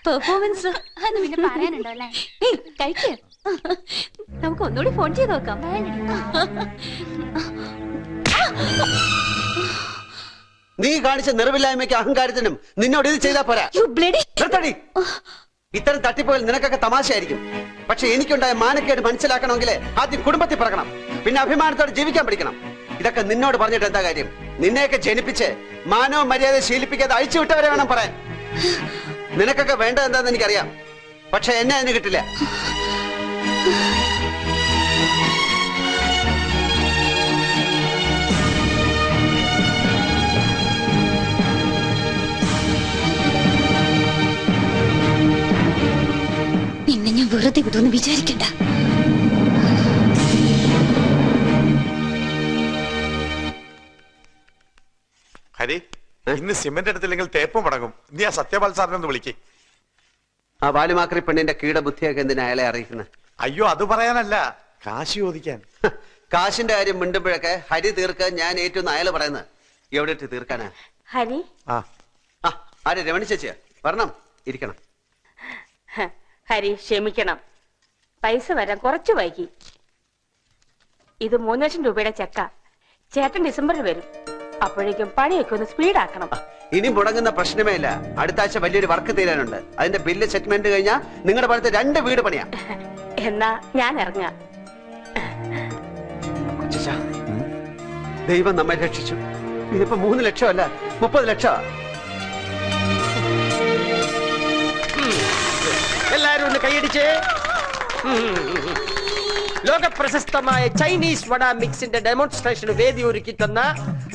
Performance അത് പിന്നെ പറയാനുണ്ടോ അല്ലേ? കഴിക്ക്. നമുക്ക് ഒന്നുകൂടി ഫോൺ ചെയ്ത് നോക്കാം. നീ കാണിച്ച നിറവില്ലായ്മയ്ക്ക് അഹങ്കാരത്തിനും നിന്നോട് ഇത് ചെയ്താ പോരാ. നിർത്തടി. ഇത്തരം തട്ടിപ്പോയാൽ നിനക്കൊക്കെ തമാശയായിരിക്കും. പക്ഷെ എനിക്കുണ്ടായ മാനക്കേട് മനസ്സിലാക്കണമെങ്കിൽ ആദ്യം കുടുംബത്തിൽ പിറക്കണം, പിന്നെ അഭിമാനത്തോടെ ജീവിക്കാൻ പഠിക്കണം. ഇതൊക്കെ നിന്നോട് പറഞ്ഞിട്ട് എന്താ കാര്യം? നിന്നെയൊക്കെ ജനിപ്പിച്ച് മാനവും മര്യാദ ശീലിപ്പിക്കാതെ അഴിച്ചുവിട്ടവരെ വേണം പറയാൻ. നിനക്കൊക്കെ വേണ്ടത് എന്താന്ന് എനിക്കറിയാം, പക്ഷെ എന്നെ അതിന് കിട്ടില്ല. നിന്നെ ഞാൻ വെറുതെ വിടുമെന്ന് വിചാരിക്കണ്ട. ഹരി, ഇന്ന് സിമന്റ് എടുത്തില്ലെങ്കിൽ തേപ്പം മടങ്ങും. നീ ആ സത്യപാൽ സാറിനെ ഒന്ന് വിളിക്കേ. ആ വാലുമാക്രി പെണ്ണിന്റെ കീടബുദ്ധിയൊക്കെ എന്തിനാ അയാളെ അറിയിക്കുന്നത്? അയ്യോ, അത് പറയാനല്ല, കാശ് ചോദിക്കാൻ. കാശിന്റെ കാര്യം മിണ്ടുമ്പോഴൊക്കെ ഹരി തീർക്കാൻ ഞാൻ ഏറ്റവും അയാള് പറയുന്നത്. എവിടെ ഇട്ട് തീർക്കാനാ? ഹരി, ആര്? രമണി ചേച്ചിയാ? വരണം, ഇരിക്കണം. ഹരി ക്ഷമിക്കണം, പൈസ വരാൻ കുറച്ച് വൈകി. ഇത് 3 ലക്ഷം രൂപയുടെ ചെക്ക. ചേട്ടൻ ഡിസംബറിൽ വരും. അപ്പോഴേക്കും പണിയൊക്കെ ഒന്ന് സ്പീഡാക്കണം. ഇനി മുടങ്ങുന്ന പ്രശ്നമേ ഇല്ല. അടുത്ത ആഴ്ച വലിയൊരു വർക്ക് തീരാനുണ്ട്. അതിന്റെ ബില്ല് സെറ്റിൽമെന്റ് കഴിഞ്ഞാൽ നിങ്ങളുടെ പണത്ത് 2 വീട് പണിയാ. എന്നാ ഞാൻ ഇറങ്ങാം. ദൈവം നമ്മെ രക്ഷിച്ചു. ഇതിപ്പോ 3 ലക്ഷമല്ല, 30 ലക്ഷം. എല്ലാരും ഒന്ന് കൈയടിച്ചേ. ലോക പ്രശസ്തമായ ചൈനീസ് വട മിക്സിന്റെ ഡെമോൺസ്ട്രേഷന് വേദി ഒരുക്കി തന്ന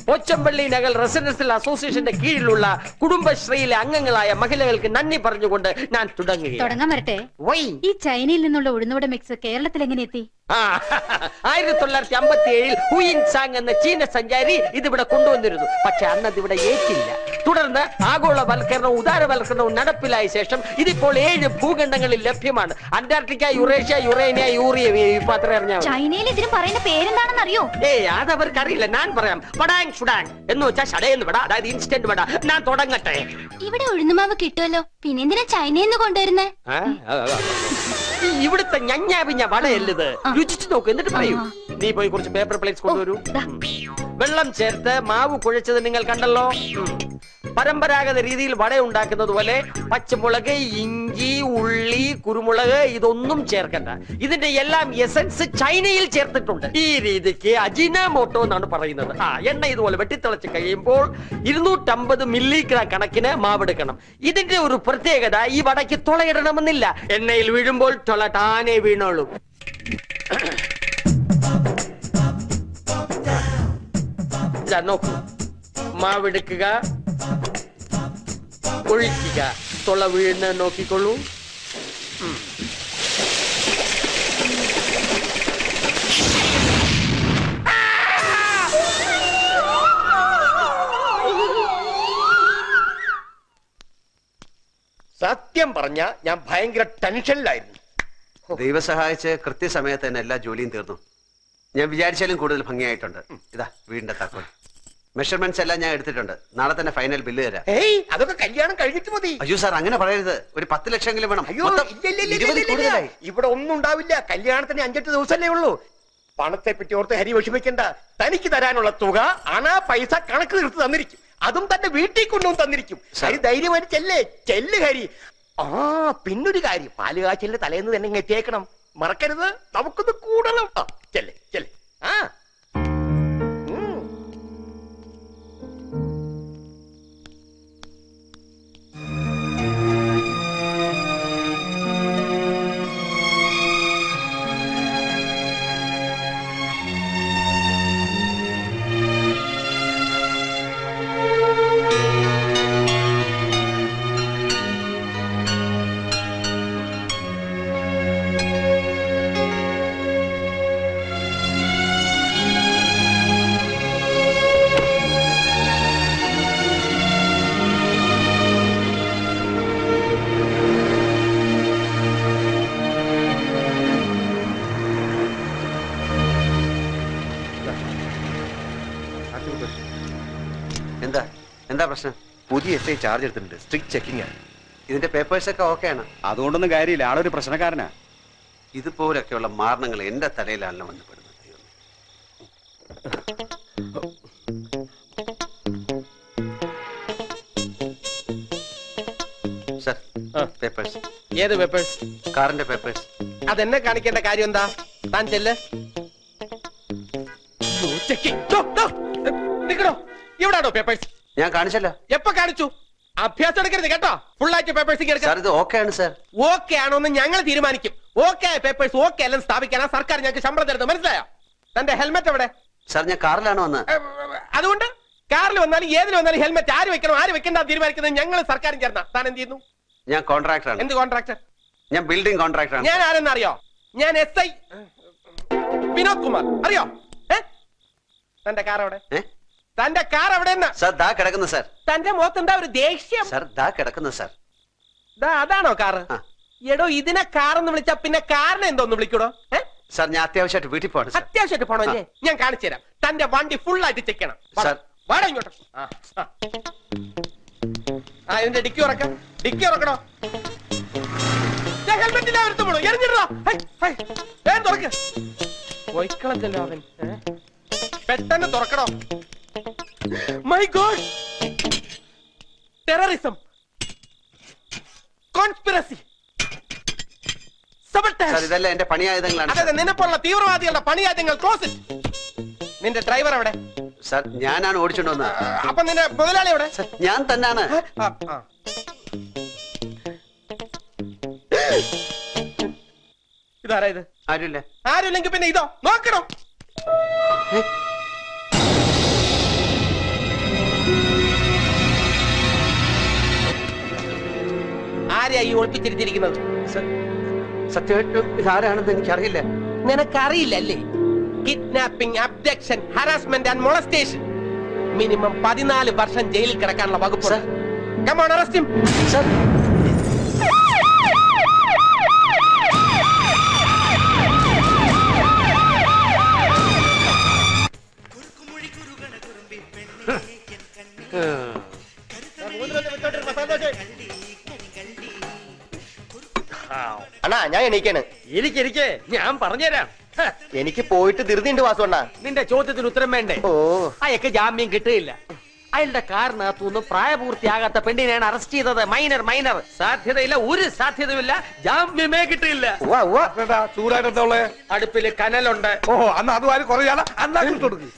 പോച്ചമ്പള്ളി നഗർ റെസിഡൻഷ്യൽ അസോസിയേഷന്റെ കീഴിലുള്ള കുടുംബശ്രീയിലെ അംഗങ്ങളായ മഹിളകൾക്ക് നന്ദി പറഞ്ഞുകൊണ്ട് ഞാൻ തുടങ്ങാൻ വരട്ടെ. ഈ ചൈനയിൽ നിന്നുള്ള ഉഴുന്നുവട മിക്സ് കേരളത്തിൽ എങ്ങനെ എത്തി? 1957 ഹുയിൻ സാങ് എന്ന ചീന സഞ്ചാരി ഇതിവിടെ കൊണ്ടുവന്നിരുന്നു. പക്ഷെ അന്നത് ഇവിടെ ഏറ്റില്ല. തുടർന്ന് ആഗോളവൽക്കരണവും ഉദാരവൽക്കരണവും നടപ്പിലായ ശേഷം ഇതിപ്പോൾ 7 ഭൂഖണ്ഡങ്ങളിൽ ലഭ്യമാണ്. Antarctica, Eurasia, Urania, urea. ചൈനയിൽ ഇതിന് പറയുന്ന പേരെന്താണെന്ന് അറിയോ? അതവർക്ക് അറിയില്ല. ഞാൻ പറയാം. വടാങ് ഷുഡാങ് എന്ന് വെച്ചാൽ ഷടയെന്ന് വട, അതായത് ഇൻസ്റ്റന്റ് വട. ഞാൻ തുടങ്ങട്ടെ. ഇവിടെ ഉഴുന്നുമാവ് കിട്ടുമല്ലോ, പിന്നെ എന്തിനാ ചൈനയിൽ നിന്ന് കൊണ്ടുവരുന്നേ? ഇവിടുത്തെ ഞഞ്ഞാപിഞ്ഞ വടയല്ലത്. രുചിച്ചു നോക്ക്, എന്നിട്ട് പറയൂ. നീ പോയി കുറച്ച് പേപ്പർ പ്ലേറ്റ്സ് കൊണ്ടുവരൂ. വെള്ളം ചേർത്ത് മാവ് കുഴച്ചത് നിങ്ങൾ കണ്ടല്ലോ. പരമ്പരാഗത രീതിയിൽ വട ഉണ്ടാക്കുന്നത് പോലെ പച്ചമുളക്, ഇഞ്ചി, ഉള്ളി, കുരുമുളക് ഇതൊന്നും ചേർക്കണ്ട. ഇതിന്റെ എല്ലാം എസൻസ് ചൈനയിൽ ചേർത്തിട്ടുണ്ട്. ഈ രീതിക്ക് അജിനോമോട്ടോ എന്നാണ് പറയുന്നത്. എണ്ണ ഇതുപോലെ വെട്ടിത്തിളച്ച് കഴിയുമ്പോൾ 250 മില്ലിഗ്രാം കണക്കിന് മാവെടുക്കണം. ഇതിന്റെ ഒരു പ്രത്യേകത, ഈ വടയ്ക്ക് തുളയിടണമെന്നില്ല. എണ്ണയിൽ വീഴുമ്പോൾ തുള താനെ വീണോളൂ. നോക്കൂ, മാവെടുക്കുക, ഒഴിക്കുക, തുള വീഴുന്ന നോക്കിക്കൊള്ളൂ. സത്യം പറഞ്ഞ ഞാൻ ഭയങ്കര ടെൻഷനിലായിരുന്നു. ദൈവം സഹായിച്ച് കൃത്യസമയത്ത് തന്നെ എല്ലാ ജോലിയും തീർന്നു. ഞാൻ വിചാരിച്ചാലും കൂടുതൽ ഭംഗിയായിട്ടുണ്ട്. ഇതാ വീടിന്റെ താക്കോൽ. മെഷർമെന്റ്സ് എല്ലാം ഞാൻ എടുത്തിട്ടുണ്ട്. നാളെ തന്നെ ഫൈനൽ ബില്ല് തരാം. അതൊക്കെ കല്യാണം കഴിഞ്ഞിട്ട് മതി. അയ്യോ സാർ, അങ്ങനെ പറയരുത്. ഒരു 10 ലക്ഷമെങ്കിലും വേണം. ഇവിടെ ഒന്നും ഉണ്ടാവില്ല. കല്യാണത്തിന് 5-8 ദിവസമല്ലേ ഉള്ളൂ. പണത്തെ പറ്റി ഓർത്ത് ഹരി വിഷമിക്കണ്ട. തനിക്ക് തരാനുള്ള തുക പൈസ കണക്ക് തീർത്ത് തന്നിരിക്കും. അതും തന്റെ വീട്ടിൽ കൊണ്ടുവന്ന് തന്നിരിക്കും. ഹരി ധൈര്യമായിട്ട് ചെല്ല് ഹരി. പിന്നൊരു കാര്യം, പാലുകാച്ചലിന്റെ തലേന്ന് തന്നെ എത്തിയേക്കണം. മറക്കരുത്. നമുക്കൊന്ന് കൂടണം. ചെല്ല്. എന്താ പ്രശ്നം? പുതിയ SI ചാർജ് എടുത്തിട്ടുണ്ട്. സ്ട്രിക്റ്റ് ചെക്കിംഗ് ആണ്. ഇതിന്റെ പേപ്പേഴ്സ് ഒക്കെ ഓക്കെയാണ്. അതുകൊണ്ടൊന്നും കാര്യമില്ല, ആളൊരു പ്രശ്നക്കാരനാ. ഇതുപോലൊക്കെയുള്ള മാരണങ്ങൾ എന്റെ തലയിലാണല്ലോ വന്നപ്പെടുന്നത്. Sir, papers. ഏത് പേപ്പേഴ്സ്? കാറിന്റെ പേപ്പേഴ്സ്. അതെന്നെ കാണിക്കേണ്ട കാര്യം എന്താ? താൻ ചെല്ല്. നിക്കണോ? എവിടാണോ പേപ്പേഴ്സ്? ഞാൻ കാണിച്ചല്ലോ. എപ്പോ കാണിച്ചു? അഭ്യാസം എടുക്കരുത് കേട്ടോ. ഫുള്ളായിട്ട് പേപ്പേഴ്സ് സാർ, ഇത് ഓക്കെയാണ് സാർ. ഓക്കെ ആണോ എന്ന് ഞങ്ങൾ തീരുമാനിക്കും. ഓക്കെ പേപ്പേഴ്സ് ഓക്കെ അല്ലെന്ന് സ്ഥാപിക്കാനാ സർക്കാർ ഞങ്ങൾക്ക് ശമ്പളം തരുന്നത്, മനസ്സിലായോ? തന്റെ ഹെൽമെറ്റ് എവിടെ? സാർ, ഞാൻ കാറിലാണ് വന്നത്. അതുകൊണ്ട് കാറിൽ വന്നാലും ഏതിൽ വന്നാലും ഹെൽമെറ്റ് ആര് വെക്കണം ആര് വെക്കണ്ട തീരുമാനിക്കുന്നത് ഞങ്ങൾ സർക്കാരും ചേർന്ന. താൻ എന്ത് ചെയ്യുന്നു? ഞാൻ കോൺട്രാക്ടറാണ്. എന്ത് കോൺട്രാക്ടർ? ഞാൻ ബിൽഡിംഗ് കോൺട്രാക്ടറാണ്. ഞാൻ ആരെന്നറിയോ? ഞാൻ SI വിനോദ് കുമാർ. അറിയോ? തന്റെ കാർ എവിടെ? തന്റെ കാർ എവിടെ? സാർ, ദാ കിടക്കുന്നു സാർ. തന്റെ മുഖത്ത് എന്താ ഒരു ദേഷ്യം? സാർ, ദാ കിടക്കുന്നു സാർ. അതാണോ കാറ്? ആ. എടോ, ഇതിനെ കാറെന്ന് വിളിച്ചാ പിന്നെ കാറിനെ എന്തോന്ന് വിളിക്കൂടോ? സാർ, ഞാൻ അത്യാവശ്യമായിട്ട് വീട്ടിൽ പോകണം സാർ. അത്യാവശ്യമായിട്ട് പോണോ? ഞാൻ കാണിച്ചു തരാം. തന്റെ വണ്ടി ഫുൾ ആയിട്ട് ചെക്ക് ചെയ്യണം. സാർ. വാടാ ഇങ്ങോട്ട്. ഇതിന്റെ ഡിക്കി ഉറക്കാം. ഡിക്കി ഉറക്കണോ? ഹെൽമെറ്റ് ഇല്ല, എടുത്തോളൂ. എറിഞ്ഞിടോ. തുറക്ക്. പോയിക്കളഞ്ഞല്ലോ അവൻ. പെട്ടെന്ന് തുറക്കണോ? My god, terrorism, conspiracy, sir, ഇതെല്ലാം എന്റെ പണിയായുധങ്ങളാണ്. അതെ, നിന്നെപ്പോലുള്ള തീവ്രവാദികളുടെ പണിയായുധങ്ങൾ. Close it. നിന്റെ ഡ്രൈവർ എവിടെ? സാർ, ഞാനാണ് ഓടിച്ചോണ്ട് വന്നത്. അപ്പൊ നിന്റെ മുതലാളി എവിടെ? സാർ, ഞാൻ തന്നെയാണ്. ഇതാരാ ഇത്? ആരുമില്ല. ആരുമില്ലെങ്കിൽ പിന്നെ ഇതോ നോക്കണോ? ആരെയാ ഈ ഒളിപ്പിച്ചിരിച്ചിരിക്കുന്നത്? സത്യമായിട്ടും ഇതാരാണെന്ന് എനിക്കറിയില്ല. നിനക്കറിയില്ലല്ലേ? Kidnapping, abduction, harassment and molestation. Minimum 14 വർഷം ജയിലിൽ കിടക്കാനുള്ള വകുപ്പ്. Come on, arrest him. Sir, അണ്ണാ, ഞാൻ എണീക്കാണ്. ഇരിക്കെ, ഞാൻ പറഞ്ഞുതരാം. എനിക്ക് പോയിട്ട് ധൃതിയുണ്ട് വാസുണ്ണ. നിന്റെ ചോദ്യത്തിന് ഉത്തരം വേണ്ടേ? ഓ, അയാൾക്ക് ജാമ്യം കിട്ടുകയില്ല. അയാളുടെ കാറിനകത്തുനിന്ന് പ്രായപൂർത്തിയാകാത്ത പെണ്ണിനെയാണ് അറസ്റ്റ് ചെയ്തത്. മൈനർ. സാധ്യതയില്ല, ഒരു സാധ്യതയുമില്ല. ജാമ്യമേ കിട്ടില്ല. ചൂടായിട്ടെന്തോളെ? അടുപ്പില് കനലുണ്ട്. ഓഹോ, അന്ന് അത് വാരി കുറയാല അന്നാ കൊടുക്കും.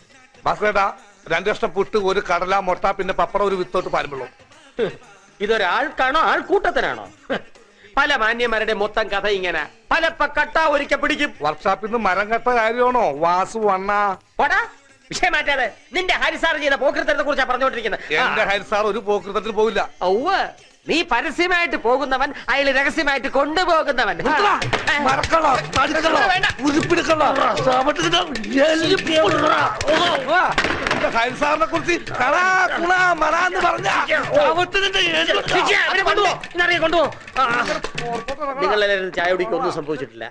ഭാസ്കരേട്ടാ, 2 കഷ്ണം പുട്ട്, ഒരു കടല, മുട്ട, പിന്നെ പപ്പടം, ഒരു വിത്തോട്ട് പാരുമ്പള്ളൂ. ഇതൊരാൾക്കാണോ ആൾക്കൂട്ടത്തിനാണോ? പല മാന്യന്മാരുടെ മൊത്തം കഥ ഇങ്ങനെ. പലപ്പ കട്ട ഒരിക്കൽ പിടിക്കും. വർക്ക്ഷോപ്പിൽ നിന്ന് മരം കെട്ട കാര്യമാണോ വാസു അണ്ണ? പോടാ, വിഷയം മാറ്റാതെ. നിന്റെ ഹരിസാർ ചെയ്ത പോക്കൃത്തത്തെ കുറിച്ചാ പറഞ്ഞുകൊണ്ടിരിക്കുന്നത്. എന്റെ ഹരിസാർ ഒരു പോക്കൃത്തത്തിന് പോവില്ല. ഔവ്വ്, നീ പരസ്യമായിട്ട് പോകുന്നവൻ, അയാൾ രഹസ്യമായിട്ട് കൊണ്ടുപോകുന്നവൻ. ഹരിസാറിനെ കുറിച്ച് നിങ്ങളെല്ലാവരും ചായ കുടിക്കൊന്നും സംഭവിച്ചിട്ടില്ല.